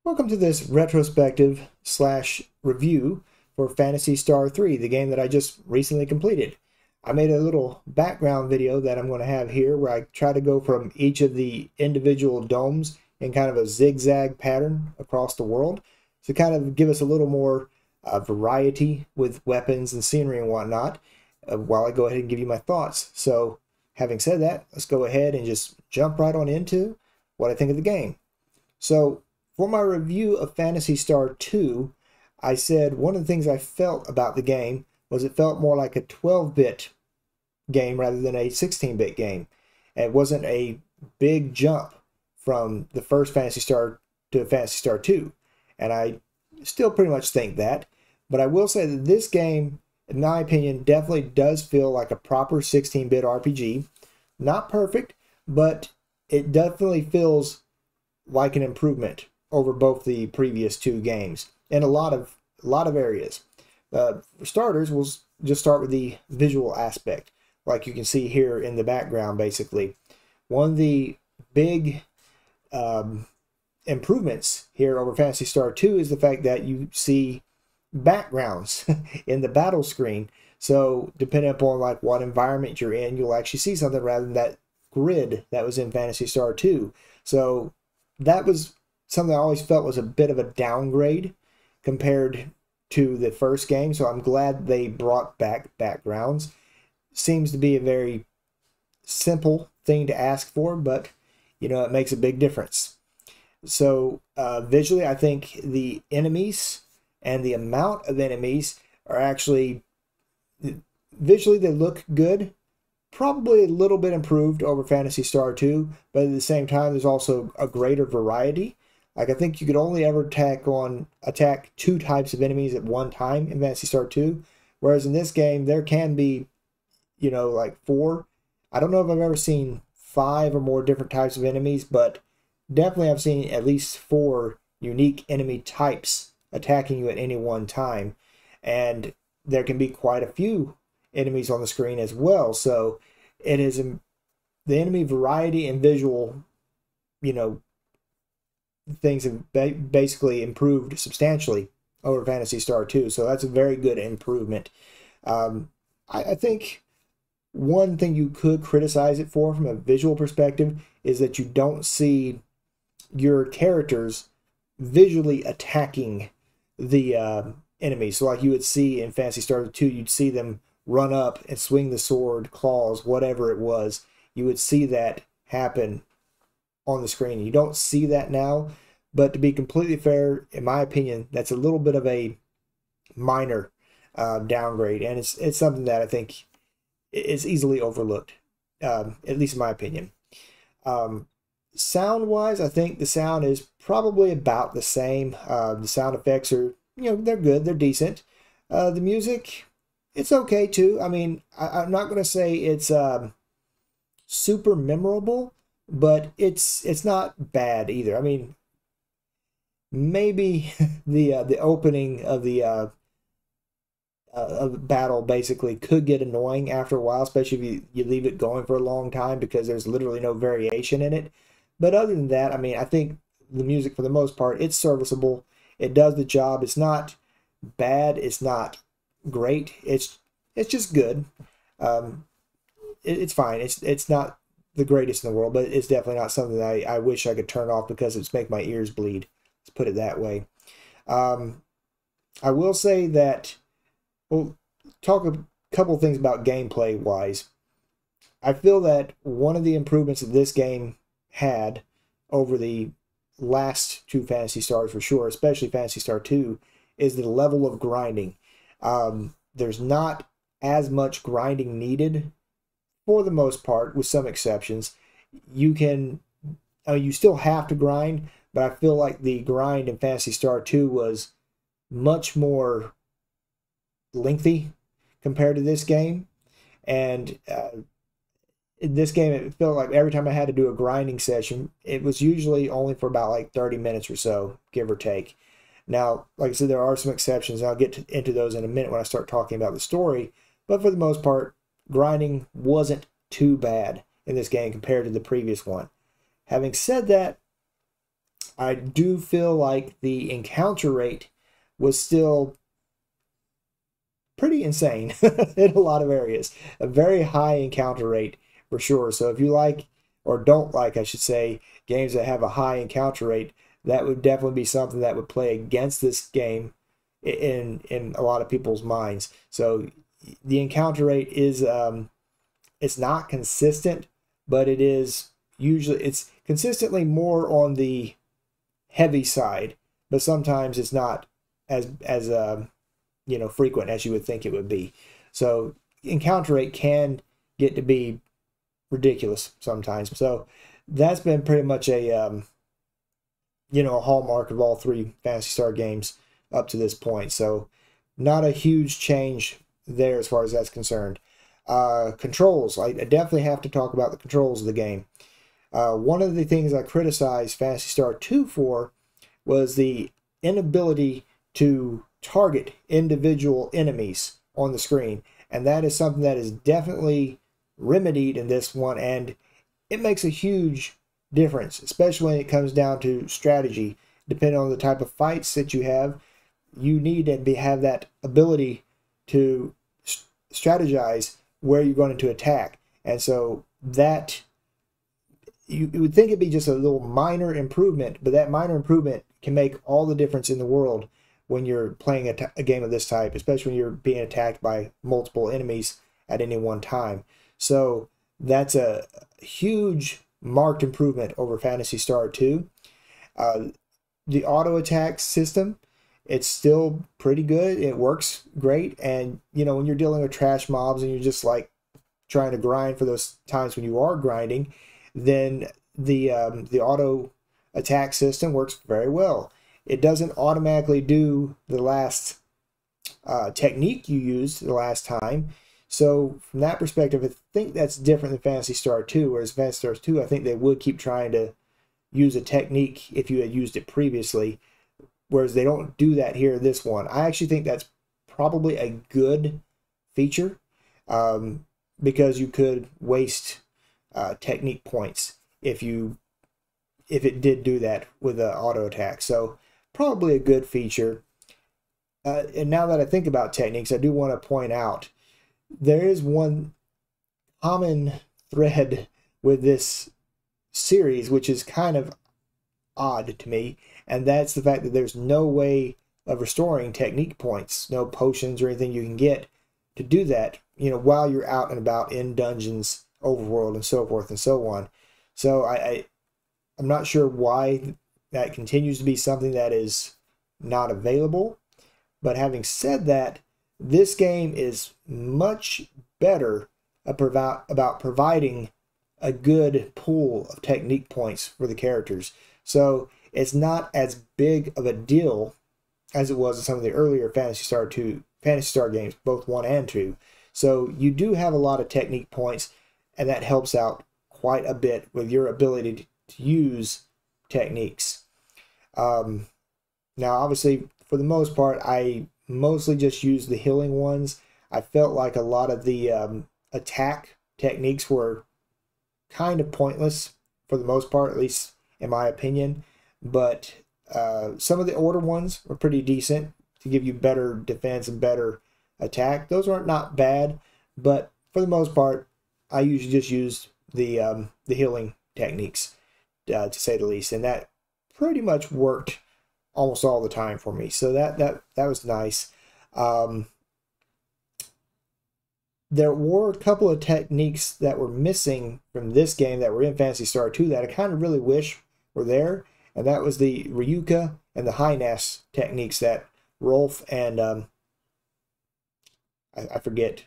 Welcome to this retrospective slash review for Phantasy Star 3, the game that I just recently completed. I made a little background video that I'm going to have here where I try to go from each of the individual domes in kind of a zigzag pattern across the world to kind of give us a little more variety with weapons and scenery and whatnot while I go ahead and give you my thoughts. So, having said that, let's go ahead and just jump right on into what I think of the game. So, for my review of Phantasy Star 2, I said one of the things I felt about the game was it felt more like a 12-bit game rather than a 16-bit game. It wasn't a big jump from the first Phantasy Star to Phantasy Star 2. And I still pretty much think that. But I will say that this game, in my opinion, definitely does feel like a proper 16-bit RPG. Not perfect, but it definitely feels like an improvement over both the previous two games in a lot of areas. For starters, we'll just start with the visual aspect, like you can see here in the background. Basically, one of the big improvements here over Phantasy Star 2 is the fact that you see backgrounds in the battle screen. So depending upon like what environment you're in, you'll actually see something rather than that grid that was in Phantasy Star 2. So that was something I always felt was a bit of a downgrade compared to the first game. So I'm glad they brought back backgrounds. Seems to be a very simple thing to ask for, but you know, it makes a big difference. So visually, I think the enemies and the amount of enemies are actually, visually they look good. Probably a little bit improved over Phantasy Star 2, but at the same time, there's also a greater variety. Like I think you could only ever attack two types of enemies at one time in Phantasy Star 2, whereas in this game there can be, you know, like four. I don't know if I've ever seen five or more different types of enemies, but definitely I've seen at least four unique enemy types attacking you at any one time, and there can be quite a few enemies on the screen as well. So it is the enemy variety and visual, you know, things have basically improved substantially over Phantasy Star 2. So that's a very good improvement. I think one thing you could criticize it for from a visual perspective is that you don't see your characters visually attacking the enemies. So like you would see in Phantasy Star 2, you'd see them run up and swing the sword, claws, whatever it was. You would see that happen on the screen. You don't see that now, but to be completely fair, in my opinion, that's a little bit of a minor downgrade, and it's something that I think is easily overlooked, at least in my opinion. Sound-wise, I think the sound is probably about the same. The sound effects are, you know, they're good, they're decent. The music, it's okay too. I mean, I'm not going to say it's super memorable, but it's not bad either. I mean, maybe the opening of the battle basically could get annoying after a while, especially if you leave it going for a long time because there's literally no variation in it. But other than that, I mean, I think the music for the most part, it's serviceable. It does the job. It's not bad. It's not great. It's just good. It's fine. It's not the greatest in the world, but it's definitely not something that I wish I could turn off because it's make my ears bleed. Let's put it that way. I will say that we'll talk a couple things about gameplay wise. I feel that one of the improvements that this game had over the last two Phantasy Stars for sure, especially Phantasy Star 2, is the level of grinding. There's not as much grinding needed for the most part, with some exceptions. You can, I mean, you still have to grind, but I feel like the grind in Phantasy Star 2 was much more lengthy compared to this game. And in this game, it felt like every time I had to do a grinding session, it was usually only for about like 30 minutes or so, give or take. Now, like I said, there are some exceptions, and I'll get into those in a minute when I start talking about the story. But for the most part, grinding wasn't too bad in this game compared to the previous one. Having said that, I do feel like the encounter rate was still pretty insane in a lot of areas. A very high encounter rate for sure. So if you like, or don't like, I should say, games that have a high encounter rate, that would definitely be something that would play against this game in a lot of people's minds. So the encounter rate is it's not consistent, but it is usually, it's consistently more on the heavy side, but sometimes it's not as you know, frequent as you would think it would be. So encounter rate can get to be ridiculous sometimes. So that's been pretty much a you know, a hallmark of all three Phantasy Star games up to this point. So not a huge change there as far as that's concerned. Controls. I definitely have to talk about the controls of the game. One of the things I criticized Phantasy Star 2 for was the inability to target individual enemies on the screen. And that is something that is definitely remedied in this one, and it makes a huge difference, especially when it comes down to strategy. Depending on the type of fights that you have, you need to have that ability to strategize where you're going to attack. And so that, you would think it'd be just a little minor improvement, but that minor improvement can make all the difference in the world when you're playing a game of this type, especially when you're being attacked by multiple enemies at any one time. So that's a huge marked improvement over Phantasy Star 2. The auto attack system, it's still pretty good. It works great. And, you know, when you're dealing with trash mobs and you're just like trying to grind for those times when you are grinding, then the auto attack system works very well. It doesn't automatically do the last technique you used the last time. So from that perspective, I think that's different than Phantasy Star 2, whereas Phantasy Star 2, I think they would keep trying to use a technique if you had used it previously, whereas they don't do that here in this one. I actually think that's probably a good feature, because you could waste technique points if it did do that with an auto attack. So probably a good feature. And now that I think about techniques, I do want to point out there is one common thread with this series, which is kind of odd to me, and that's the fact that there's no way of restoring technique points, no potions or anything you can get to do that, you know, while you're out and about in dungeons, overworld, and so forth and so on. So I'm not sure why that continues to be something that is not available. But having said that, this game is much better about providing a good pool of technique points for the characters. So it's not as big of a deal as it was in some of the earlier Phantasy Star games, both 1 and 2. So you do have a lot of technique points, and that helps out quite a bit with your ability to use techniques. Now, obviously, for the most part, I mostly just used the healing ones. I felt like a lot of the attack techniques were kind of pointless for the most part, at least in my opinion. But some of the order ones were pretty decent to give you better defense and better attack. Those aren't not bad, but for the most part, I usually just used the healing techniques, to say the least, and that pretty much worked almost all the time for me. So that was nice. There were a couple of techniques that were missing from this game that were in Phantasy Star 2 that I kind of really wish were there, and that was the Ryuka and the Highness techniques that Rolf and I forget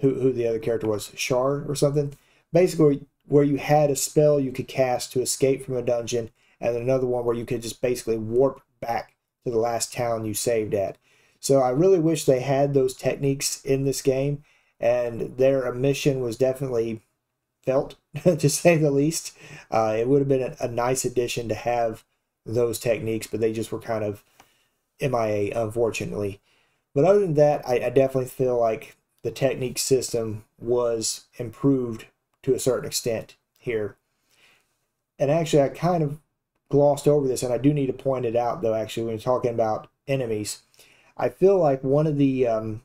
who the other character was, Shar or something. Basically, where you had a spell you could cast to escape from a dungeon, and another one where you could just basically warp back to the last town you saved at. So I really wish they had those techniques in this game, and their omission was definitely felt, to say the least. It would have been a nice addition to have those techniques, but they just were kind of MIA, unfortunately. But other than that, I definitely feel like the technique system was improved to a certain extent here. And actually, I kind of glossed over this, and I do need to point it out, though, actually, when you're talking about enemies. I feel like one of the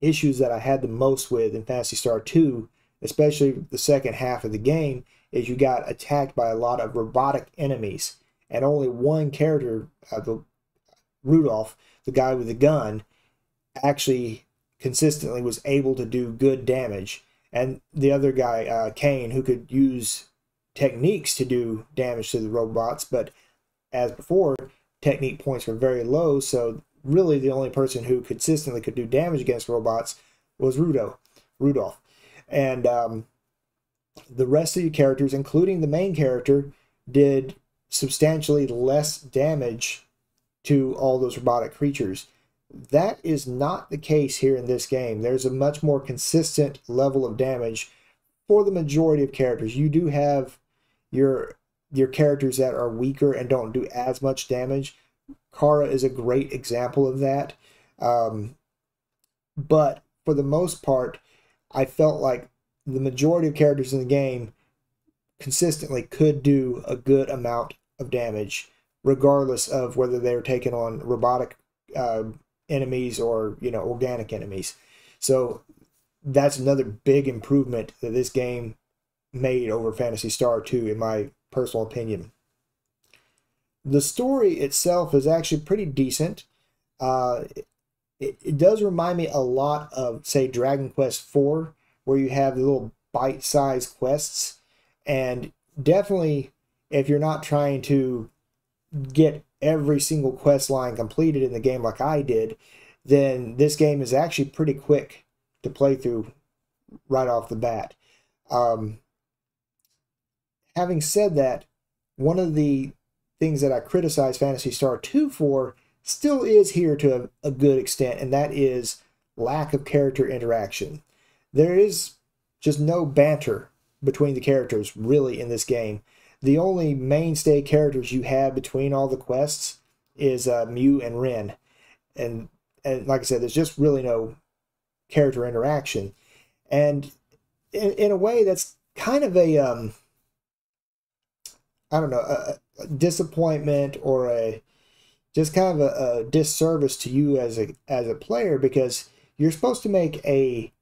issues that I had the most with in Phantasy Star 2, especially the second half of the game, is you got attacked by a lot of robotic enemies, and only one character, Rudolph, the guy with the gun, actually consistently was able to do good damage. And the other guy, Kane, who could use techniques to do damage to the robots, but as before, technique points were very low, so really the only person who consistently could do damage against robots was Rudolph. And the rest of the characters, including the main character, did substantially less damage to all those robotic creatures. That is not the case here in this game. There's a much more consistent level of damage for the majority of characters. You do have your characters that are weaker and don't do as much damage. Kara is a great example of that. But for the most part, I felt like the majority of characters in the game consistently could do a good amount of damage, regardless of whether they're taking on robotic enemies or, you know, organic enemies. So that's another big improvement that this game made over Phantasy Star 2, in my personal opinion. The story itself is actually pretty decent. It does remind me a lot of, say, Dragon Quest IV, where you have the little bite-sized quests. And definitely, if you're not trying to get every single quest line completed in the game like I did, then this game is actually pretty quick to play through right off the bat. Having said that, one of the things that I criticize Phantasy Star 2 for still is here to a good extent, and that is lack of character interaction. There is just no banter between the characters, really, in this game. The only mainstay characters you have between all the quests is Mew and Ren. And like I said, there's just really no character interaction. And in a way, that's kind of a, I don't know, a disappointment, or just kind of a disservice to you as a player, because you're supposed to make a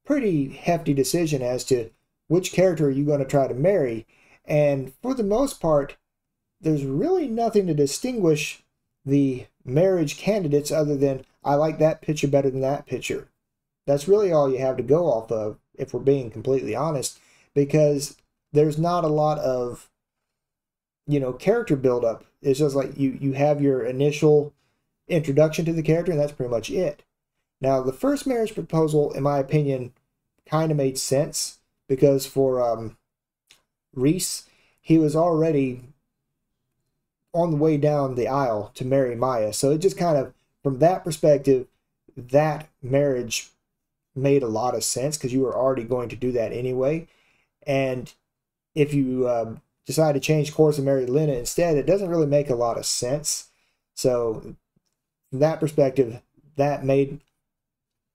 pretty hefty decision as to which character are you going to try to marry. And for the most part, there's really nothing to distinguish the marriage candidates other than, I like that picture better than that picture. That's really all you have to go off of, if we're being completely honest, because there's not a lot of, you know, character buildup. It's just like you have your initial introduction to the character, and that's pretty much it. Now, the first marriage proposal, in my opinion, kind of made sense, because for Reese, he was already on the way down the aisle to marry Maya. So it just kind of, from that perspective, that marriage made a lot of sense, because you were already going to do that anyway. And if you decide to change course and marry Lena instead, it doesn't really make a lot of sense. So from that perspective, that made,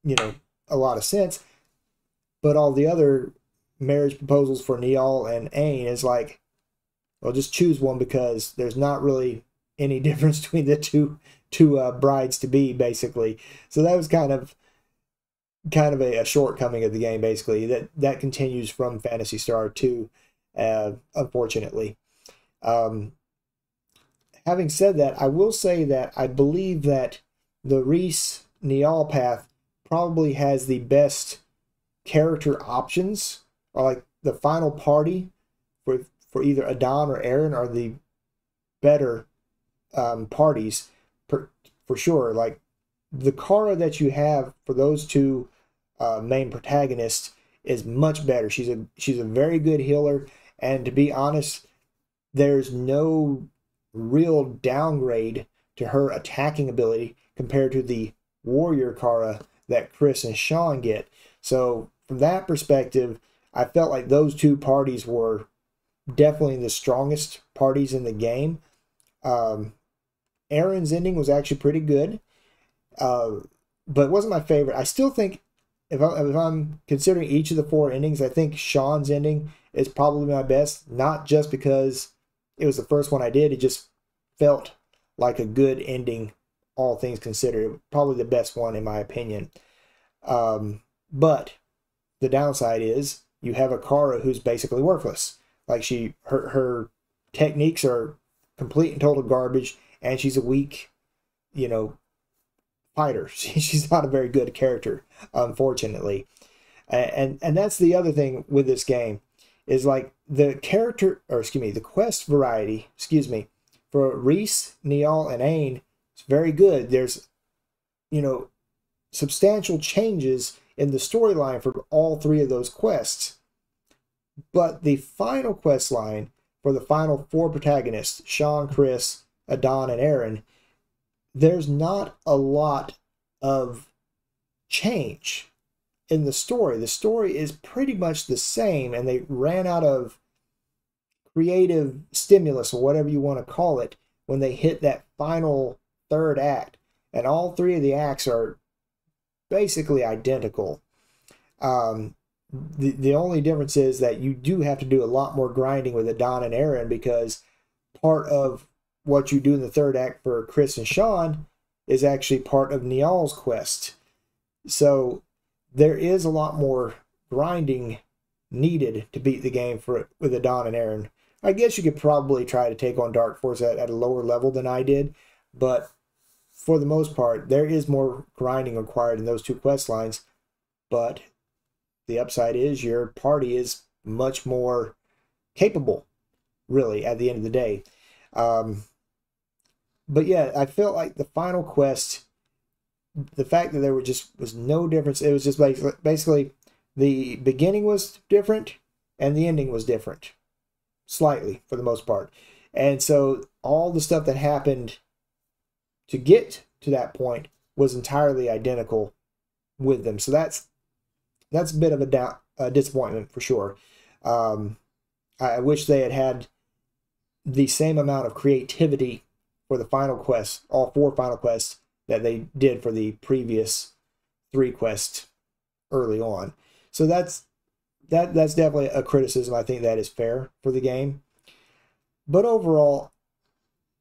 you know, a lot of sense. But all the other marriage proposals for Niall and Aang is like, well, just choose one, because there's not really any difference between the two brides to be, basically. So that was kind of a shortcoming of the game, basically. That continues from Phantasy Star 2, unfortunately. Having said that, I will say that I believe that the Reese Niall path probably has the best character options, or like the final party for either Adon or Aaron are the better parties for sure. Like the Kara that you have for those two main protagonists is much better. She's a very good healer, and to be honest, there's no real downgrade to her attacking ability compared to the warrior Kara that Chris and Sean get. So from that perspective, I felt like those two parties were definitely the strongest parties in the game. Aaron's ending was actually pretty good, but it wasn't my favorite. I still think, if I'm considering each of the four endings, I think Sean's ending is probably my best, not just because it was the first one I did. It just felt like a good ending, all things considered. Probably the best one in my opinion. But the downside is you have a Kara who's basically worthless. Like her techniques are complete and total garbage, and she's a weak, you know, fighter. She's not a very good character, unfortunately. And that's the other thing with this game is like the character, or excuse me, the quest variety, excuse me, for Reese, Niall, and Ain is very good. There's, you know, substantial changes in the storyline for all three of those quests. But the final quest line for the final four protagonists, Sean, Chris, Adon, and Aaron, there's not a lot of change in the story. The story is pretty much the same, and they ran out of creative stimulus, or whatever you want to call it, when they hit that final third act. And all three of the acts are basically identical. The only difference is that you do have to do a lot more grinding with Adon and Aaron, because part of what you do in the third act for Chris and Sean is actually part of Niall's quest. So there is a lot more grinding needed to beat the game with Adon and Aaron. I guess you could probably try to take on Dark Force at a lower level than I did, but for the most part, there is more grinding required in those two quest lines. But the upside is your party is much more capable, really, at the end of the day. But yeah, I felt like the final quest, the fact that there was no difference, it was just basically the beginning was different and the ending was different, slightly for the most part. And so all the stuff that happened to get to that point was entirely identical with them. So that's a bit of a disappointment for sure. I wish they had the same amount of creativity for the final quest, all four final quests, that they did for the previous three quests early on. So that's definitely a criticism. I think that is fair for the game. But overall,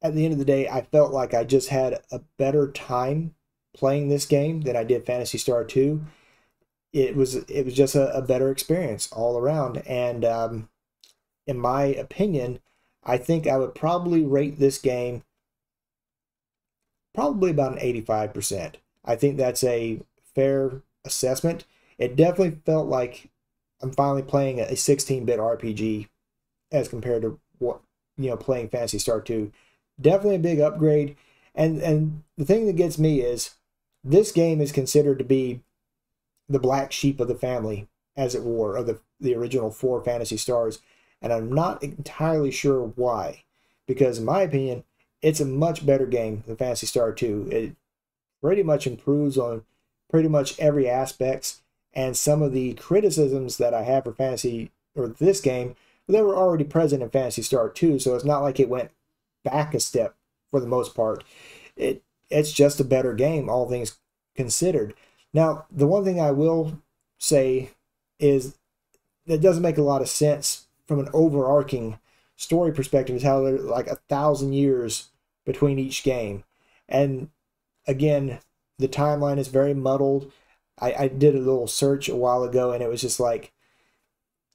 at the end of the day, I felt like I just had a better time playing this game than I did Phantasy Star 2. It was just a better experience all around. And in my opinion, I think I would probably rate this game probably about an 85%. I think that's a fair assessment. It definitely felt like I'm finally playing a 16-bit RPG as compared to what, playing Phantasy Star 2. Definitely a big upgrade. And the thing that gets me is this game is considered to be the black sheep of the family, as it were, of the original 4 Phantasy Stars. And I'm not entirely sure why. Because in my opinion, it's a much better game than Phantasy Star 2. It pretty much improves on pretty much every aspect. And some of the criticisms that I have for this game, they were already present in Phantasy Star 2. So it's not like it went back a step for the most part. It's just a better game, all things considered. Now, the one thing I will say is that doesn't make a lot of sense from an overarching story perspective, is how there's like 1,000 years between each game. And again, the timeline is very muddled. I did a little search a while ago, and it was just like,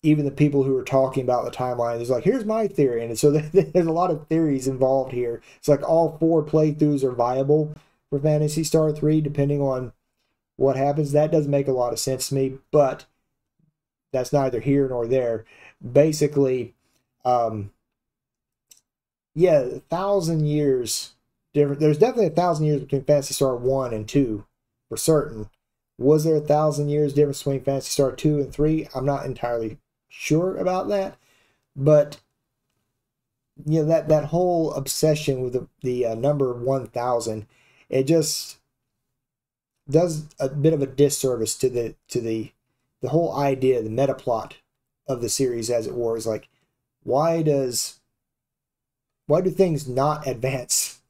even the people who were talking about the timeline, it's like, here's my theory. And so there's a lot of theories involved here. It's like all 4 playthroughs are viable for Phantasy Star 3, depending on what happens. That doesn't make a lot of sense to me, but that's neither here nor there. Basically, yeah, 1,000 years different. There's definitely 1,000 years between Phantasy Star 1 and 2, for certain. Was there 1,000 years difference between Phantasy Star 2 and 3? I'm not entirely sure about that, but that whole obsession with the number 1,000, it just does a bit of a disservice to the whole idea, the meta plot of the series, as it were. Is like, why do things not advance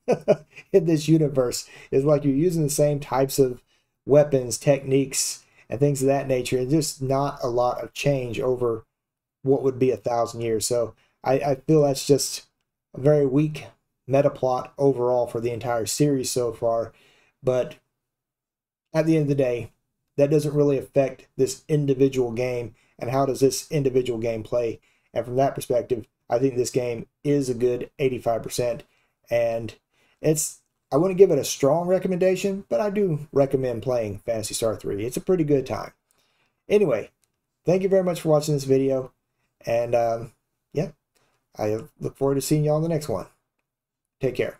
in this universe? It's like you're using the same types of weapons, techniques, and things of that nature, and just not a lot of change over what would be 1,000 years. So I feel that's just a very weak meta plot overall for the entire series so far. But at the end of the day, that doesn't really affect this individual game and how does this individual game play. And from that perspective, I think this game is a good 85%. And I wouldn't give it a strong recommendation, but I do recommend playing Phantasy Star 3. It's a pretty good time. Anyway, thank you very much for watching this video. And yeah, I look forward to seeing y'all in the next one. Take care.